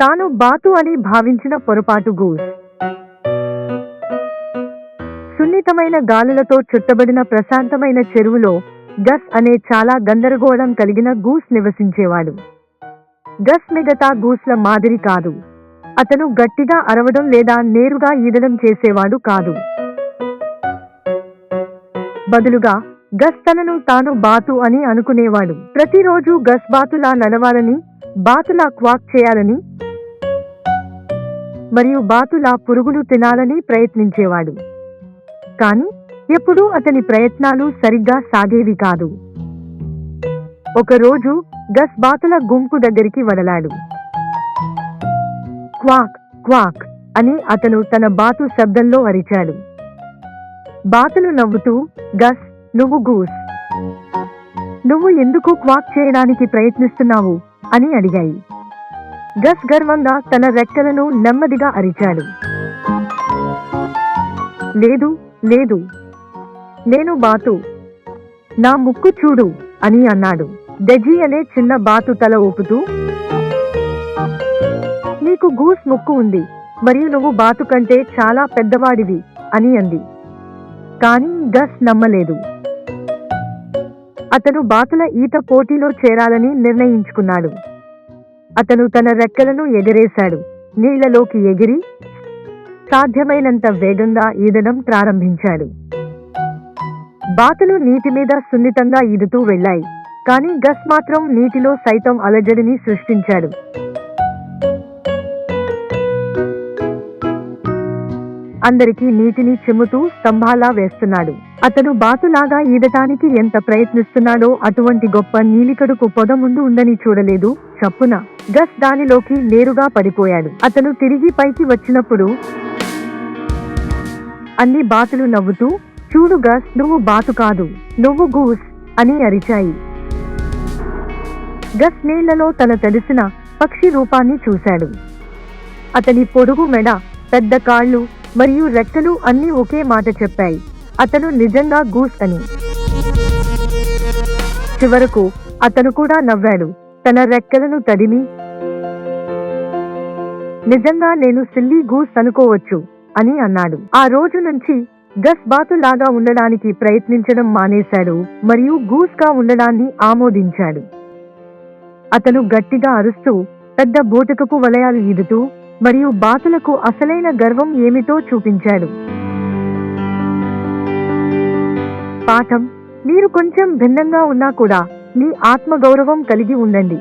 తాను బాతు అని భావించిన పొరపాటు గూస్. సున్నితమైన గాలులతో చుట్టబడిన ప్రశాంతమైన చెరువులో గస్ అనే చాలా గందరగోళం కలిగిన గూస్ నివసించేవాడు. గస్ మిగతా గూస్ల మాదిరి కాదు. అతను గట్టిగా అరవడం లేదా నేరుగా ఈదడం చేసేవాడు కాదు. బదులుగా గస్ తనను తాను బాతు అని అనుకునేవాడు. ప్రతిరోజు గస్ బాతులా నడవాలని, బాతులా క్వాక్ చేయాలని మరియు బాతులా పురుగులు తినాలని ప్రయత్నించేవాడు. కాని ఎప్పుడూ అతని ప్రయత్నాలు సరిగ్గా సాగేవి కాదు. ఒకరోజు గస్ బాతుల గుంపు దగ్గరికి వదలాడు. క్వాక్ క్వాక్ అని అతను తన బాతు శబ్దంలో అరిచాడు. బాతులు నవ్వుతూ, గస్, నువ్వు గూస్, నువ్వు ఎందుకు క్వాక్ చేయడానికి ప్రయత్నిస్తున్నావు అని అడిగాయి. గస్ గర్వంగా తన రెక్కలను నెమ్మదిగా అరిచాడు. లేదు లేదు, నేను బాతు, నా ముక్కు చూడు అని అన్నాడు. డెజీ అనే చిన్న బాతు తల ఊపుతూ, నీకు గూస్ ముక్కు ఉంది మరియు నువ్వు బాతు కంటే చాలా పెద్దవాడివి అని అంది. కానీ గస్ నమ్మలేదు. అతను బాతుల ఈత పోటీలో చేరాలని నిర్ణయించుకున్నాడు. అతను తన రెక్కలను ఎగరేశాడు. నీళ్లలోకి ఎగిరి సాధ్యమైనంత వేగంగా ఈదడం ప్రారంభించాడు. బాతులు నీటి మీద సున్నితంగా ఈదుతూ వెళ్ళాయి. కానీ గస్ మాత్రం నీటిలో సైతం అలజడిని సృష్టించాడు. అందరికీ నీటిని చిమ్ముతూ స్తంభాలా వేస్తున్నాడు. అతను బాతులాగా ఈదటానికి ఎంత ప్రయత్నిస్తున్నాడో అటువంటి గొప్ప నీలికడుపు పొద ముందు ఉందని చూడలేదు. చప్పున గస్ దానిలోకి నేరుగా పడిపోయాడు. అతను తిరిగి పైకి వచ్చినప్పుడు అన్ని బాతులు నవ్వుతూ, చూడు గస్, నువ్వు బాతు కాదు, నువ్వు గూస్ అని అరిచాయి. గస్ నీళ్లలో తన తెలిసిన పక్షి రూపాన్ని చూశాడు. అతని పొడుగు మెడ, పెద్ద కాళ్ళు మరియు రెక్కలు అన్నీ ఒకే మాట చెప్పాయి, అతను నిజంగా గూస్ అని. చివరకు అతను కూడా నవ్వాడు, తన రెక్కలను తడిమి, నిజంగా నేను సిల్లీ గూస్ అనుకోవచ్చు అని అన్నాడు. ఆ రోజు నుంచి గస్ బాతులాగా ఉండడానికి ప్రయత్నించడం మానేశాడు మరియు గూస్ గా ఉండడాన్ని ఆమోదించాడు. అతను గట్టిగా అరుస్తూ, పెద్ద బూటకపు వలయాలు ఈదుతూ మరియు బాతులకు అసలైన గర్వం ఏమిటో చూపించాడు. పాఠం: మీరు కొంచెం భిన్నంగా ఉన్నా కూడా మీ ఆత్మగౌరవం కలిగి ఉండండి.